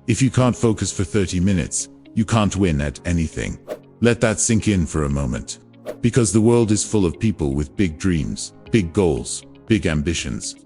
If you can't focus for 30 minutes, you can't win at anything. Let that sink in for a moment. Because the world is full of people with big dreams, big goals, big ambitions.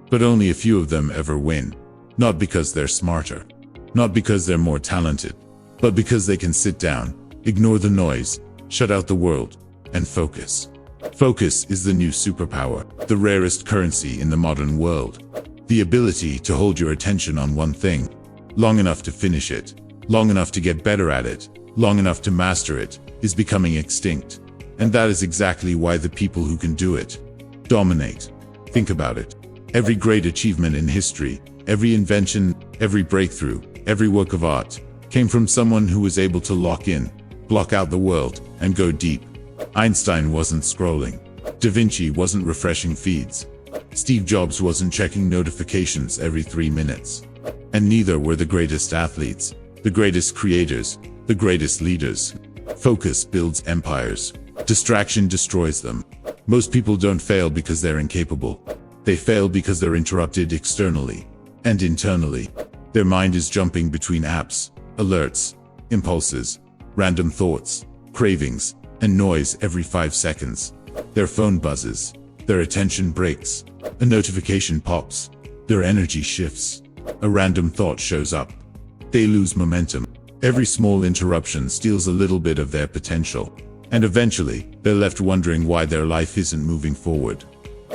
But only a few of them ever win. Not because they're smarter. Not because they're more talented. But because they can sit down, ignore the noise, shut out the world, and focus. Focus is the new superpower, the rarest currency in the modern world. The ability to hold your attention on one thing, long enough to finish it, long enough to get better at it, long enough to master it, is becoming extinct. And that is exactly why the people who can do it dominate. Think about it. Every great achievement in history, every invention, every breakthrough, every work of art, came from someone who was able to lock in, block out the world, and go deep. Einstein wasn't scrolling. Da Vinci wasn't refreshing feeds. Steve Jobs wasn't checking notifications every 3 minutes. And neither were the greatest athletes, the greatest creators, the greatest leaders. Focus builds empires. Distraction destroys them. Most people don't fail because they're incapable. They fail because they're interrupted externally and internally. Their mind is jumping between apps, alerts, impulses, random thoughts, cravings, and noise every 5 seconds. Their phone buzzes. Their attention breaks. A notification pops. Their energy shifts. A random thought shows up. They lose momentum. Every small interruption steals a little bit of their potential. And eventually, they're left wondering why their life isn't moving forward.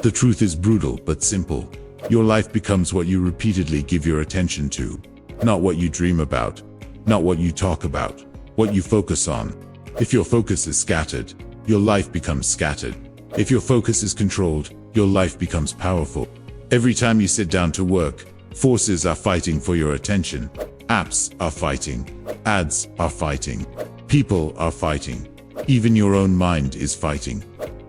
The truth is brutal but simple. Your life becomes what you repeatedly give your attention to. Not what you dream about. Not what you talk about. What you focus on. If your focus is scattered, your life becomes scattered. If your focus is controlled, your life becomes powerful. Every time you sit down to work, forces are fighting for your attention. Apps are fighting. Ads are fighting. People are fighting. Even your own mind is fighting.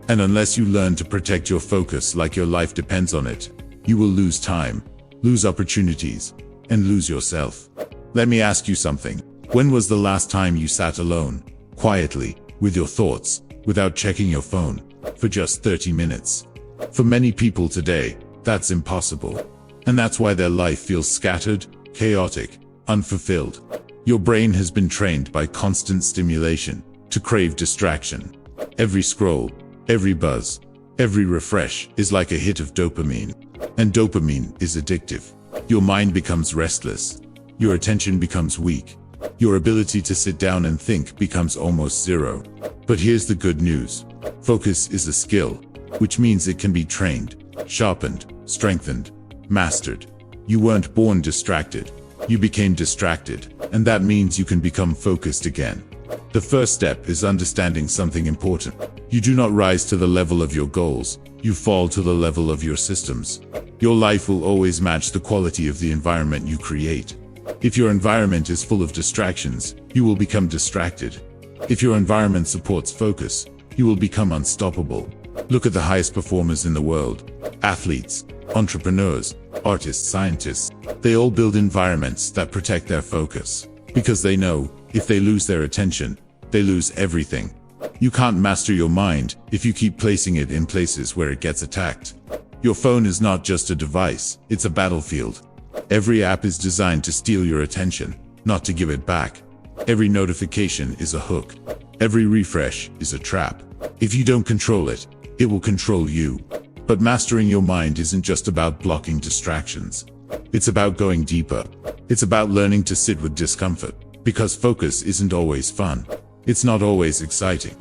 And unless you learn to protect your focus like your life depends on it, you will lose time, lose opportunities, and lose yourself. Let me ask you something. When was the last time you sat alone, quietly, with your thoughts, without checking your phone, for just 30 minutes? For many people today, that's impossible. And that's why their life feels scattered, chaotic, unfulfilled. Your brain has been trained by constant stimulation to crave distraction. Every scroll, every buzz, every refresh is like a hit of dopamine. And dopamine is addictive. Your mind becomes restless. Your attention becomes weak. Your ability to sit down and think becomes almost zero. But here's the good news. Focus is a skill, which means it can be trained, sharpened, strengthened, mastered. You weren't born distracted. You became distracted, and that means you can become focused again. The first step is understanding something important. You do not rise to the level of your goals, you fall to the level of your systems. Your life will always match the quality of the environment you create. If your environment is full of distractions, you will become distracted. If your environment supports focus, you will become unstoppable. Look at the highest performers in the world. Athletes, entrepreneurs, artists, scientists. They all build environments that protect their focus. Because they know, if they lose their attention, they lose everything. You can't master your mind if you keep placing it in places where it gets attacked. Your phone is not just a device, it's a battlefield. Every app is designed to steal your attention, not to give it back. Every notification is a hook. Every refresh is a trap. If you don't control it, it will control you. But mastering your mind isn't just about blocking distractions. It's about going deeper. It's about learning to sit with discomfort. Because focus isn't always fun. It's not always exciting.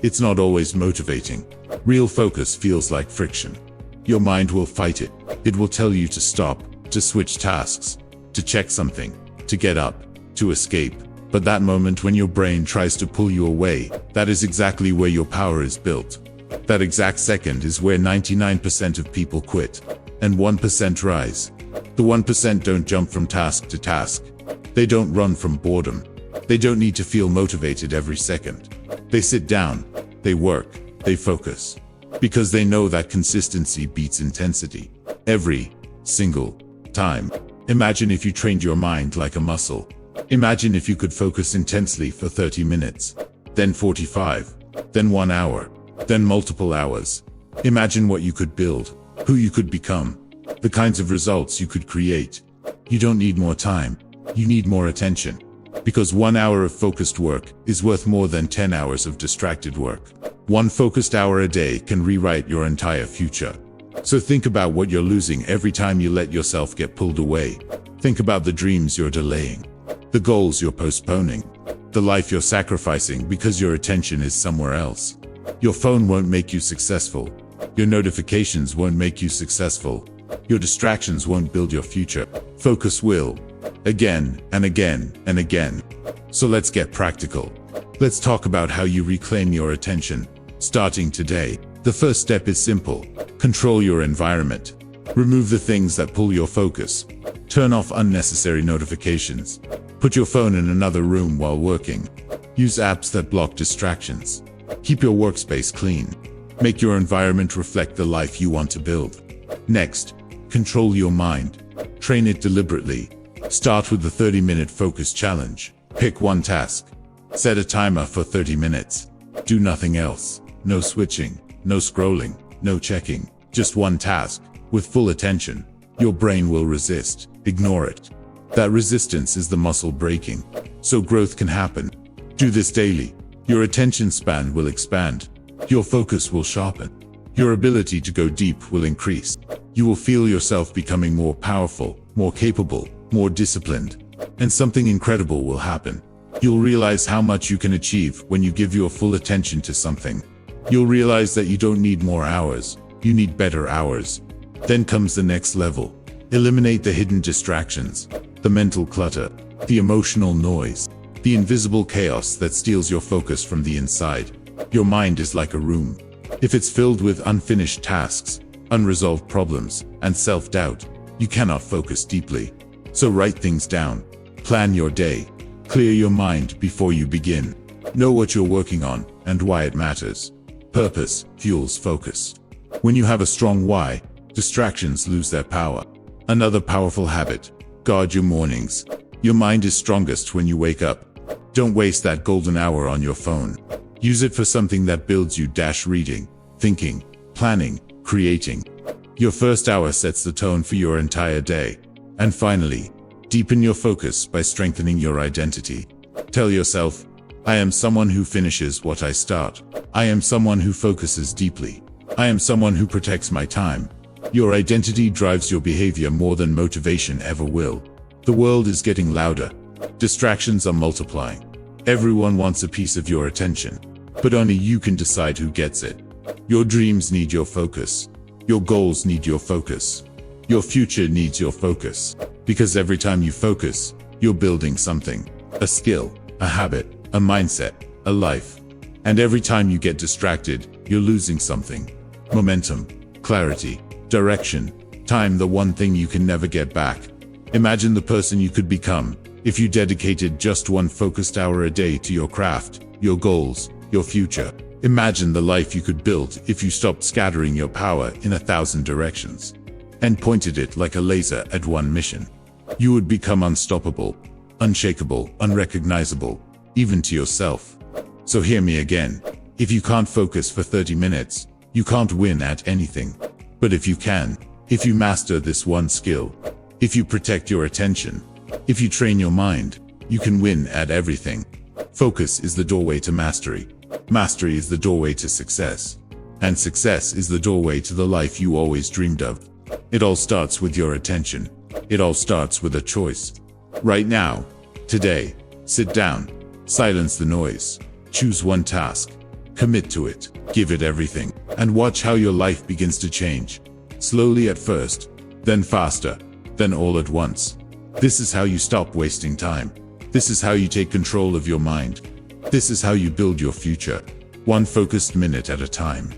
It's not always motivating. Real focus feels like friction. Your mind will fight it. It will tell you to stop, to switch tasks, to check something, to get up, to escape. But that moment when your brain tries to pull you away, that is exactly where your power is built. That exact second is where 99% of people quit, and 1% rise. The 1% don't jump from task to task. They don't run from boredom. They don't need to feel motivated every second. They sit down, they work, they focus. Because they know that consistency beats intensity. Every single time. Imagine if you trained your mind like a muscle. Imagine if you could focus intensely for 30 minutes, then 45, then 1 hour, then multiple hours. Imagine what you could build, who you could become, the kinds of results you could create. You don't need more time. You need more attention. Because 1 hour of focused work is worth more than 10 hours of distracted work. 1 focused hour a day can rewrite your entire future. So think about what you're losing every time you let yourself get pulled away. Think about the dreams you're delaying, the goals you're postponing, the life you're sacrificing because your attention is somewhere else. Your phone won't make you successful. Your notifications won't make you successful. Your distractions won't build your future. Focus will. Again and again and again. So let's get practical. Let's talk about how you reclaim your attention. Starting today, the first step is simple. Control your environment. Remove the things that pull your focus. Turn off unnecessary notifications. Put your phone in another room while working. Use apps that block distractions. Keep your workspace clean. Make your environment reflect the life you want to build. Next, control your mind. Train it deliberately. Start with the 30-minute focus challenge. Pick one task. Set a timer for 30 minutes. Do nothing else. No switching, no scrolling, no checking. Just one task, with full attention. Your brain will resist. Ignore it. That resistance is the muscle breaking, so growth can happen. Do this daily. Your attention span will expand. Your focus will sharpen. Your ability to go deep will increase. You will feel yourself becoming more powerful, more capable, more disciplined. And something incredible will happen. You'll realize how much you can achieve when you give your full attention to something. You'll realize that you don't need more hours, you need better hours. Then comes the next level. Eliminate the hidden distractions, the mental clutter, the emotional noise, the invisible chaos that steals your focus from the inside. Your mind is like a room. If it's filled with unfinished tasks, unresolved problems, and self-doubt, you cannot focus deeply. So write things down. Plan your day. Clear your mind before you begin. Know what you're working on and why it matters. Purpose fuels focus. When you have a strong why, distractions lose their power. Another powerful habit: guard your mornings. Your mind is strongest when you wake up. Don't waste that golden hour on your phone. Use it for something that builds you. Reading, thinking, planning, creating. Your first hour sets the tone for your entire day. And finally, deepen your focus by strengthening your identity. Tell yourself, I am someone who finishes what I start. I am someone who focuses deeply. I am someone who protects my time. Your identity drives your behavior more than motivation ever will. The world is getting louder. Distractions are multiplying. Everyone wants a piece of your attention, but only you can decide who gets it. Your dreams need your focus. Your goals need your focus. Your future needs your focus. Because every time you focus, you're building something. A skill, a habit, a mindset, a life. And every time you get distracted, you're losing something. Momentum, clarity, direction, time, the one thing you can never get back. Imagine the person you could become if you dedicated just 1 focused hour a day to your craft, your goals, your future. Imagine the life you could build if you stopped scattering your power in 1,000 directions and pointed it like a laser at one mission. You would become unstoppable, unshakable, unrecognizable, even to yourself. So hear me again. If you can't focus for 30 minutes, you can't win at anything. But if you can, if you master this one skill, if you protect your attention, if you train your mind, you can win at everything. Focus is the doorway to mastery. Mastery is the doorway to success. And success is the doorway to the life you always dreamed of. It all starts with your attention. It all starts with a choice. Right now, today, sit down, silence the noise, choose one task, commit to it, give it everything, and watch how your life begins to change. Slowly at first, then faster, then all at once. This is how you stop wasting time. This is how you take control of your mind. This is how you build your future, 1 focused minute at a time.